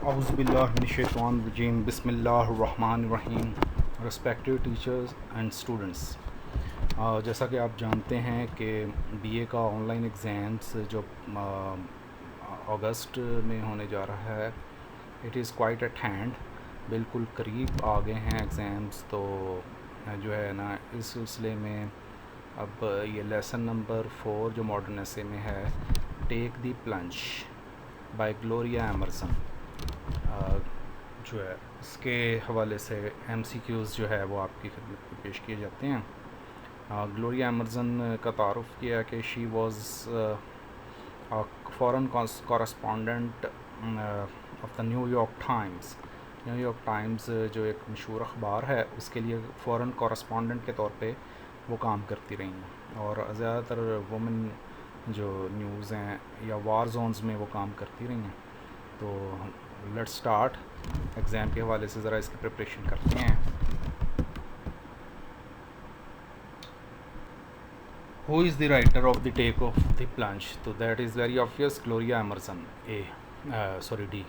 Auzubillahiminash-shaytanir-rajim. Bismillahir-rahmanir-rahim. Respected teachers and students, जैसा कि आप जानते हैं कि बीए का ऑनलाइन एग्ज़ाम्स जो अगस्त में होने जा रहा है, it is quite eight hand, बिल्कुल करीब आ गए हैं एग्ज़ाम्स। तो जो है ना, इस सिलसिले में अब ये लेसन नंबर 4 जो मॉडर्न एसे में है, take the plunge by Gloria Emerson, जो है इसके हवाले से एमसीक्यूज़ जो है वो आपकी खिदमत में पेश किए जाते हैं। ग्लोरिया एमरसन का तारुफ़ किया कि she was foreign correspondent of the New York times. New York times जो एक मशहूर अखबार है, उसके लिए फ़ॉरेन कॉरस्पॉन्डेंट के तौर पे वो काम करती रही हैं, और ज़्यादातर वुमेन जो न्यूज़ हैं या वार जोन्स में वो काम करती रही हैं। तो लेट्स स्टार्ट, एग्ज़ाम के हवाले से ज़रा इसकी प्रिपरेशन करते हैं। Who is the writer of the Take of the Plunge? So that is very obvious, Gloria Emerson. D.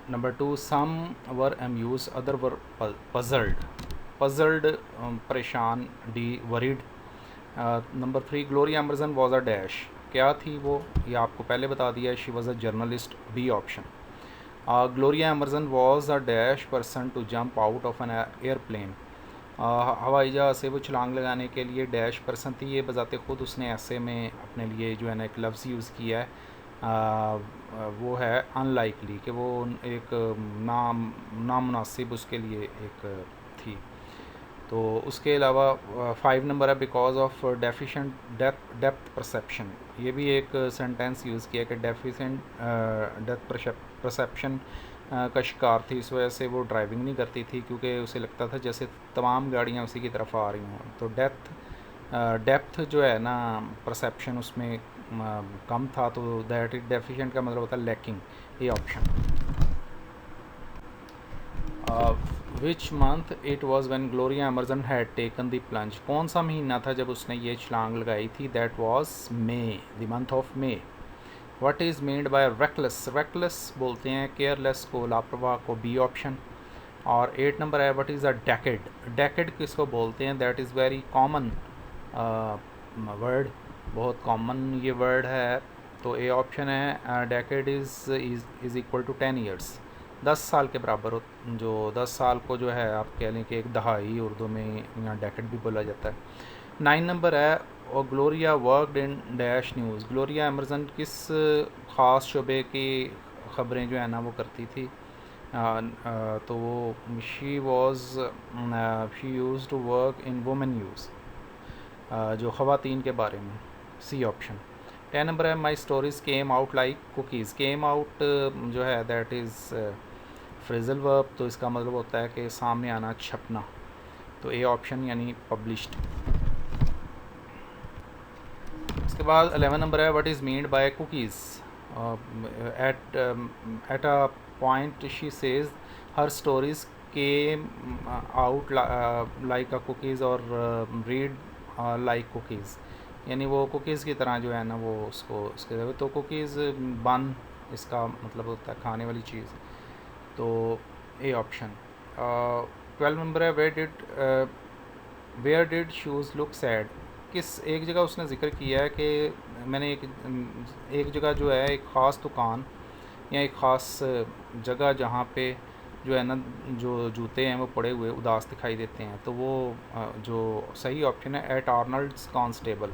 Number 2, some were amused, other were puzzled. परेशान. D, worried. Number 3, Gloria Emerson was a dash. क्या थी वो, ये आपको पहले बता दिया. She was a journalist. B option. Gloria Emerson was a dash person to jump out of an airplane. हवाई जहाज़ से वो छलांग लगाने के लिए डैश पर्सन थी। ये बजाते ख़ुद उसने ऐसे में अपने लिए जो है ना एक लफ्ज़ यूज़ किया है, वो है अनलाइकली, कि वो एक नामुनासिब उसके लिए एक थी। तो उसके अलावा 5 नंबर है, because of deficient depth perception. ये भी एक सेंटेंस यूज़ किया कि डेफिशिएंट डेप्थ परसेप्शन का शिकार थी, इस वजह से वो ड्राइविंग नहीं करती थी, क्योंकि उसे लगता था जैसे तमाम गाड़ियाँ उसी की तरफ आ रही हों। तो डेप्थ जो है ना परसेप्शन उसमें कम था, तो दैट इज डेफिशिएंट का मतलब होता है लैकिंग। ये option. Which month it was when Gloria Emerson had taken the plunge? कौन सा महीना था जब उसने ये छलांग लगाई थी? That was may, the month of May. What is meant by reckless? reckless बोलते हैं केयरलेस को, लापरवाह को। B option. और 8 नंबर है, what is a decade? Decade किसको बोलते हैं? That is very common word, बहुत कॉमन ये वर्ड है। तो ए ऑप्शन है, decade is equal to 10 years, 10 साल के बराबर। जो 10 साल को जो है आप कह लें कि एक दहाई उर्दू में यहाँ डेकेड भी बोला जाता है। 9 नंबर है, और Gloria worked in dash news. Gloria Emerson किस ख़ास शुबे की ख़बरें जो है ना वो करती थी? तो वो she used to work in women news, जो ख़वातीन के बारे में। C option. 10 नंबर है, माई stories came out like cookies. Came out जो है दैट इज़ फ्रेजल वर्ब, तो इसका मतलब होता है कि सामने आना, छपना। तो ए ऑप्शन यानी पब्लिश्ड। उसके बाद 11 नंबर है, what is meant bye cookies? At a point she says her stories came out like a cookies और रीड लाइक कुकीज़, यानी वो कुकीज़ की तरह जो है ना वो उसको उसके, तो कुकीज़ बन इसका मतलब होता है खाने वाली चीज़। तो ए ऑप्शन। 12 नंबर है, where did shoes look sad? किस एक जगह उसने ज़िक्र किया है कि मैंने एक जगह जो है एक ख़ास दुकान या एक ख़ास जगह जहाँ पे जो है ना जो जूते हैं वो पड़े हुए उदास दिखाई देते हैं। तो वो जो सही ऑप्शन है, एट आर्नल्ड्स कॉन्स्टेबल,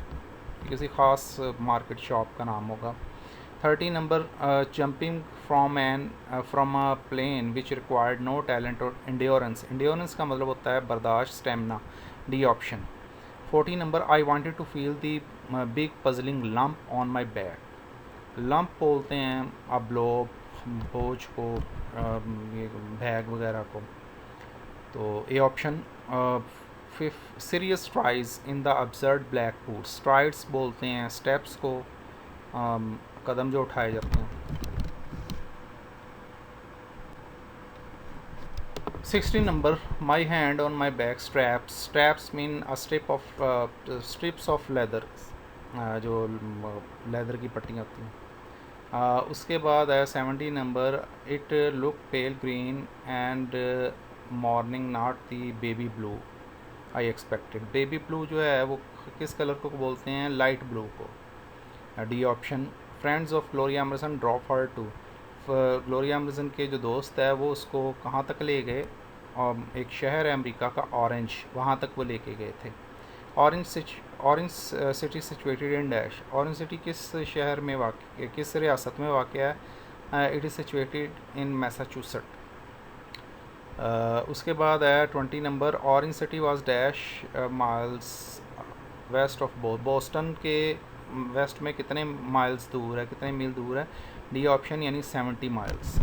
किसी ख़ास मार्केट शॉप का नाम होगा। 30 number, jumping from a plane which required no talent और इंड्योरेंस। इंड्योरेंस का मतलब होता है बर्दाश्त, stamina. D option. 14 number, I wanted to feel the big puzzling lump on my back. Lump बोलते हैं अब लोग बोझ को, ये बैग वगैरह को। तो A option. Serious strides in the absurd black boot. Strides बोलते हैं स्टेप्स को, कदम जो उठाए जाते हैं। 16 number, my hand on my back straps. Straps mean a strips of leather, जो लेदर की पट्टियाँ होती हैं। उसके बाद है 70 number, it look pale green and morning not the baby blue I expected. Baby blue जो है वो किस कलर को बोलते हैं? लाइट ब्लू को। D option, friends of Gloria Emerson drop her to. ग्लोरिया एमरसन के जो दोस्त है वो उसको कहाँ तक ले गए? और एक शहर है अमेरिका का ऑरेंज, वहाँ तक वो लेके गए थे। Orange city situated in dash. Orange city किस शहर में वाक़, किस रियासत में वाक़ है? It is situated in Massachusetts. उसके बाद है 20 number, orange city was dash miles west of Boston के वेस्ट में कितने माइल्स दूर है, कितने मील दूर है? डी ऑप्शन यानी 70 miles.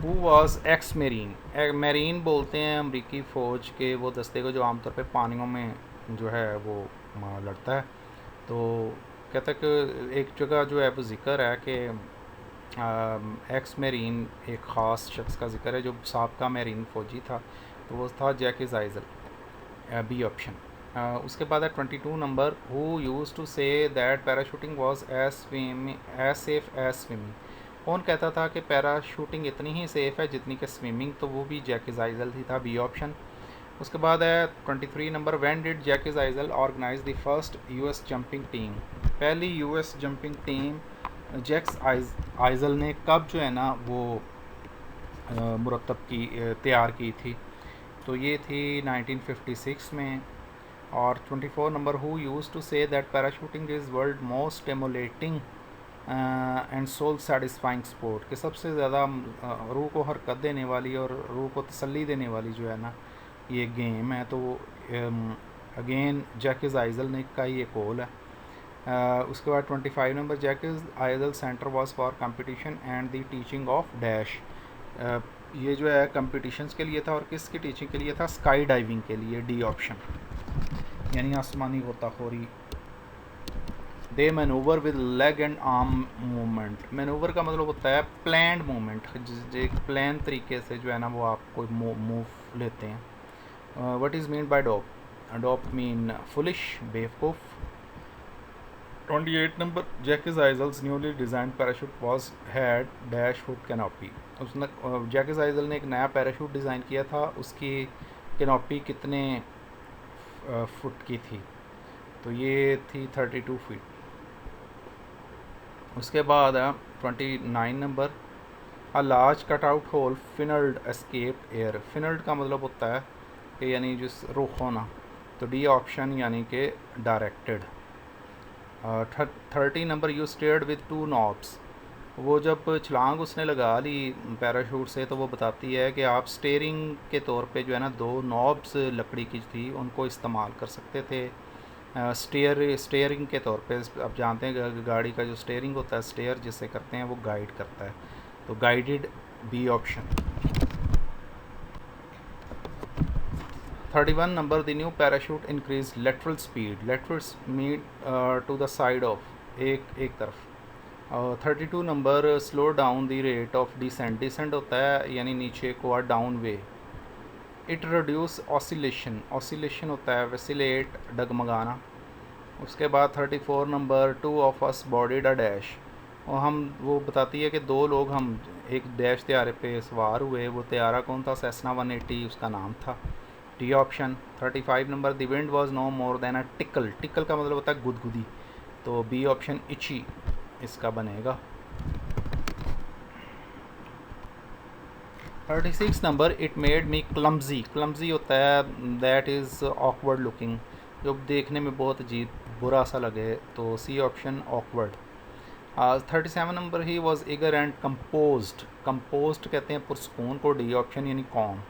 Who was x marine. Marine बोलते हैं अमरीकी फ़ौज के वो दस्ते को जो आमतौर पे पानियों में जो है वो लड़ता है। तो कहता है कि एक जगह जो है वो ज़िक्र है कि एक्स मेरीन एक ख़ास शख्स का ज़िक्र है जो साबका मेरीन फ़ौजी था, तो वो था जैकी ज़ाइजल। B option. उसके बाद है 22 number, who used to say that parachuting was as safe as swimming. कौन कहता था कि पैराशूटिंग इतनी ही सेफ़ है जितनी कि स्विमिंग? तो वो भी जैकी ज़ाइजल ही था। B option. उसके बाद है 23 नंबर, when did Jacques Istel organise the first US jumping team. पहली US jumping team Jacques Istel ने कब जो है ना वो मुरतब की तैयार की थी? तो ये थी 1956 में। और 24 number, who used to say that parachuting is world most stimulating and soul satisfying sport, कि सबसे ज़्यादा रूह को हरकत देने वाली और रूह को तसल्ली देने वाली जो है ना ये गेम है। तो अगेन जैकिस आइजल ने का ये कॉल है। उसके बाद 25 नंबर, Jacques Istel centre was for competition and the teaching of dash. ये जो है कंपटीशंस के लिए था और किसकी टीचिंग के लिए था? स्काई डाइविंग के लिए। डी ऑप्शन यानी आसमानी गोताखोरी। They manoeuvre with leg and arm movement. Manoeuvre का मतलब होता है प्लान्ड मूवमेंट, एक प्लान तरीके से जो है ना वो आप कोई मूव लेते हैं। What is mean by dope? Dope mean foolish, बेवकूफ़। 28 नंबर, Jacques Istel's newly design parachute was had dash foot canopy. उसने जैकिस आइजल ने एक नया पैराशूट डिज़ाइन किया था, उसकी कैनोपी कितने फुट की थी? तो ये थी 32 फीट। उसके बाद 29 नंबर, a large cut out hole funnelled escape air. Funnelled का मतलब होता है कि यानी जिस रुख होना। तो डी ऑप्शन यानी कि directed. 30 number, you stared with 2 knobs. वो जब छलांग उसने लगा ली पैराशूट से तो वो बताती है कि आप स्टेयरिंग के तौर पे जो है ना 2 नॉब्स लकड़ी की थी उनको इस्तेमाल कर सकते थे स्टेयरिंग के तौर पे। आप जानते हैं गाड़ी का जो स्टेयरिंग होता है, स्टेयर जिसे करते हैं वो गाइड करता है। तो guided, B option. 31 number, the new parachute increase lateral speed. Lateral speed to the side of, एक तरफ। 32 number, slow down the rate of descent. Descent होता है यानी नीचे को down way. It reduce oscillation. Oscillation होता है वैसिलेट, डगमगाना। उसके बाद 34 number, 2 of us bodied a dash. और हम वो बताती है कि 2 लोग हम एक डैश त्यारे पे सवार हुए। वो त्यारा कौन था? सेसना 180 उसका नाम था। D option. 35 number, the wind was no more than a tickle. Tickle का मतलब होता है गुदगुदी। तो बी ऑप्शन इची इसका बनेगा। 36 number, it made me clumsy. Clumsy होता है दैट इज़ ऑकवर्ड लुकिंग, जो देखने में बहुत अजीब बुरा सा लगे। तो C option awkward. 37 number, he was eager and composed. Composed कहते हैं पुरस्कून को। डी ऑप्शन यानी कॉम।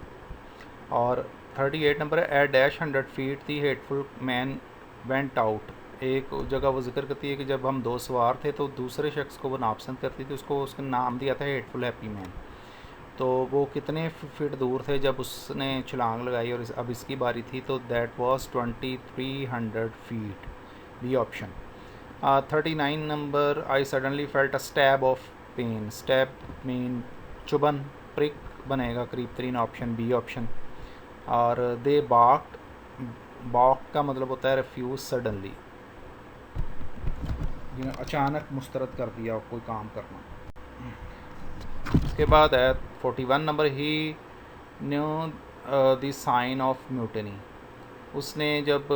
और 38 number, at dash 100 feet the hateful man went out. एक जगह वो जिक्र करती है कि जब हम 2 सवार थे तो दूसरे शख्स को वो नापसंद करती थी, उसको उसका नाम दिया था हेटफुल हैप्पी मैन। तो वो कितने फीट दूर थे जब उसने छलांग लगाई और अब इसकी बारी थी? तो that was 2300 feet. B option. 39 नंबर, I suddenly felt a stab of pain. Stab mean चुभन, प्रिक बनेगा करीब 3 ऑप्शन। B option. और दे बाक्ड बाक का मतलब होता है रिफ्यूज़ सडनली, अचानक मुस्तरद कर दिया कोई काम करना। उसके बाद है 41 number, he knew the sign of mutiny. उसने जब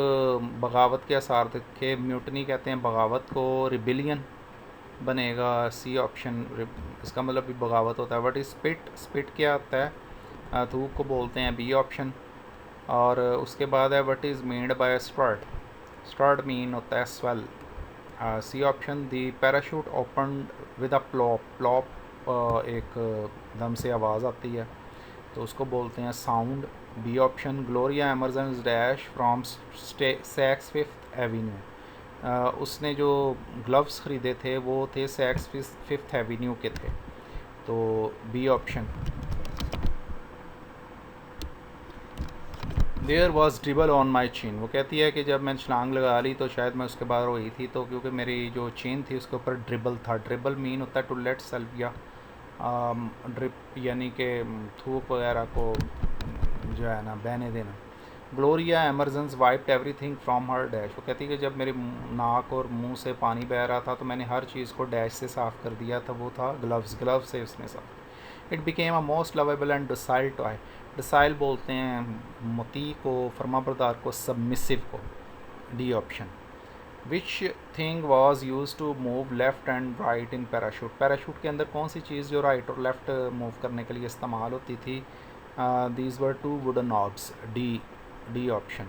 बगावत के आसार देखे, म्यूटनी कहते हैं बगावत को, रिबिलियन बनेगा सी ऑप्शन, इसका मतलब भी बगावत होता है। बट स्पिट, स्पिट क्या होता है, थूक को बोलते हैं, बी ऑप्शन। और उसके बाद है what is meant by strut, strut mean होता है swell, C option. The parachute open with a plop, plop एक दम से आवाज़ आती है तो उसको बोलते हैं sound, B option. Gloria Emerson's dash from Saks Fifth Avenue, उसने जो ग्लव्स ख़रीदे थे वो थे सैक्स फिफ्थ एवेन्यू के थे, तो B option. There was dribble on my chin, वो कहती है कि जब मैंने छलांग लगा ली तो शायद मैं उसके बाद रोई थी, तो क्योंकि मेरी जो चेन थी उसके ऊपर ड्रिबल था। ड्रिबल मीन होता है टू लेट सेल्फ, या ड्रिप यानी कि थूक वगैरह को जो है ना बहने देना। Gloria emergence wiped everything from her dash, वो कहती है कि जब मेरे नाक और मुंह से पानी बह रहा था तो मैंने हर चीज़ को डैश से साफ़ कर दिया था, वो था ग्लव्स, ग्लव से उसने साफ। It became a most lovable and docile toy, docile बोलते हैं मुती को, फर्माबरदार को, सबमिसिव को, D option. Which thing was use to move left and right in parachute, parachute के अंदर कौन सी चीज़ जो राइट और लेफ़्ट मूव करने के लिए इस्तेमाल होती थी, these were two wooden knobs, D option.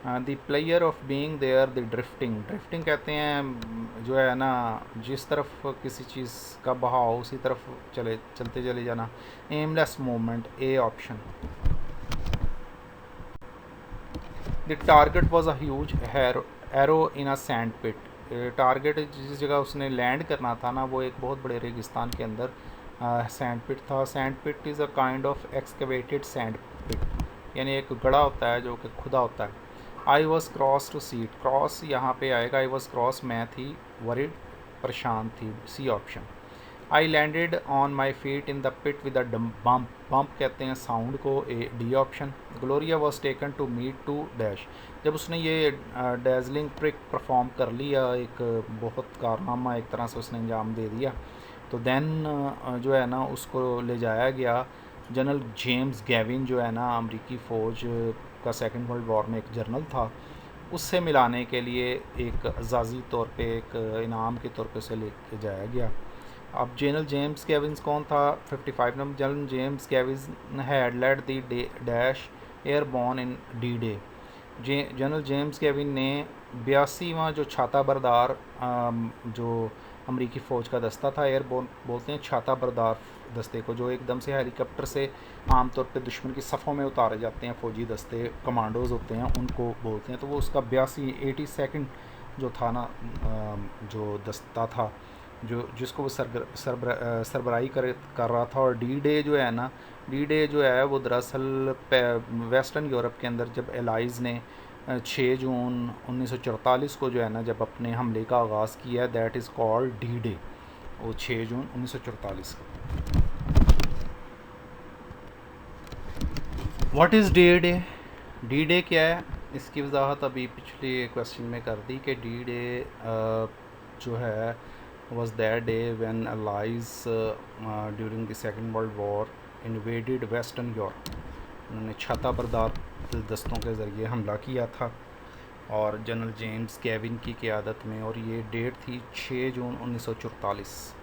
The player of being there, the drifting, drifting कहते हैं जो है ना जिस तरफ किसी चीज़ का बहाव उसी तरफ चलते चले जाना, aimless movement, A option. The target was a huge arrow in a sand pit, target जिस जगह उसने लैंड करना था ना वो एक बहुत बड़े रेगिस्तान के अंदर सैंड पिट था। Sand pit is a kind of excavated sand pit, यानी एक गड़ा होता है जो कि खुदा होता है। I was cross to seat, cross यहाँ पे आएगा, आई वॉज क्रॉस मैं थी, वरिड परेशान थी, C option. I landed on my feet in the pit with a bump, bump कहते हैं साउंड को, A D option. Gloria was taken to meet to dash, जब उसने ये डैजलिंग ट्रिक परफॉर्म कर लिया, एक बहुत कारनामा एक तरह से उसने अंजाम दे दिया, तो देन जो है ना उसको ले जाया गया जनरल जेम्स गैविन, जो है ना अमरीकी फ़ौज का सेकेंड वर्ल्ड वॉर में एक जनरल था, उससे मिलाने के लिए एक अजाजी तौर पे, एक इनाम के तौर पे उसे लेके जाया गया। अब जनरल जेम्स गैविन्स कौन था, 55 number, general James Gavin had led the dash airborne in D Day, general James Gavin ने 82वां जो छाता बरदार जो अमरीकी फ़ौज का दस्ता था, एयरबॉर्न बोलते हैं छाता बरदार दस्ते को, जो एकदम से हेलीकॉप्टर से आमतौर पे दुश्मन की सफ़ों में उतारे जाते हैं फ़ौजी दस्ते, कमांडोज़ होते हैं, उनको बोलते हैं। तो वो उसका 82 जो था ना जो दस्ता था, जो जिसको वो सरबराही कर रहा था। और डी डे जो है ना, डी डे जो है वो दरअसल वेस्टर्न यूरोप के अंदर जब एलाइज़ ने 6 जून 1944 को जो है ना जब अपने हमले का आगाज़ किया, that is called D day, वो 6 जून 1944। What is D day, D day क्या है, इसकी वजाहत अभी पिछले क्वेश्चन में कर दी कि डी डे जो है was that day when allies during the second world war invaded western Europe, उन्होंने छाता बरदार दस्तों के ज़रिए हमला किया था और जनरल जेम्स गैविन की क़यादत में, और ये डेट थी 6 जून 1944।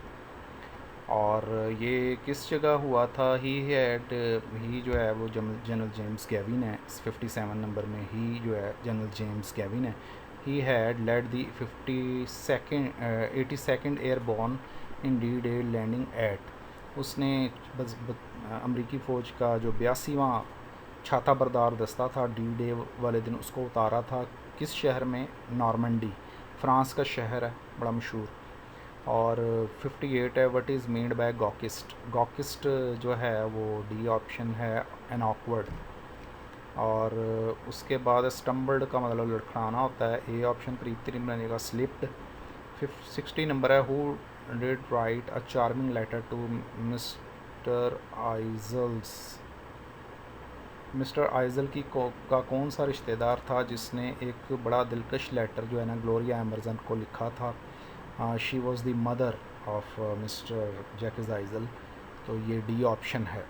और ये किस जगह हुआ था, ही जो है वो जनरल जेम्स गैविन है, 57 नंबर में ही जो है जनरल जेम्स गैविन है। He had led the 82nd airborne in D Day landing at, उसने अमरीकी फ़ौज का जो 82वां छाता बरदार दस्ता था डी डे वाले दिन उसको उतारा था किस शहर में, नॉर्मंडी, फ्रांस का शहर है बड़ा मशहूर। और 58 है व्हाट इज़ मीन्ड बाय गॉकिस्ट, गॉकिस्ट जो है वो डी ऑप्शन है, एन ऑकवर्ड। और उसके बाद स्टम्बल्ड का मतलब लड़खड़ाना होता है, ए ऑप्शन करीब तरीन बनेगा, स्लिप्ड। 60 नंबर है, who did write a charming letter to mister Istels, mister Istel का कौन सा रिश्तेदार था जिसने एक बड़ा दिलकश लेटर जो है ना ग्लोरिया एमर्सन को लिखा था? She was the mother of mister Jacques Istel. तो ये डी ऑप्शन है।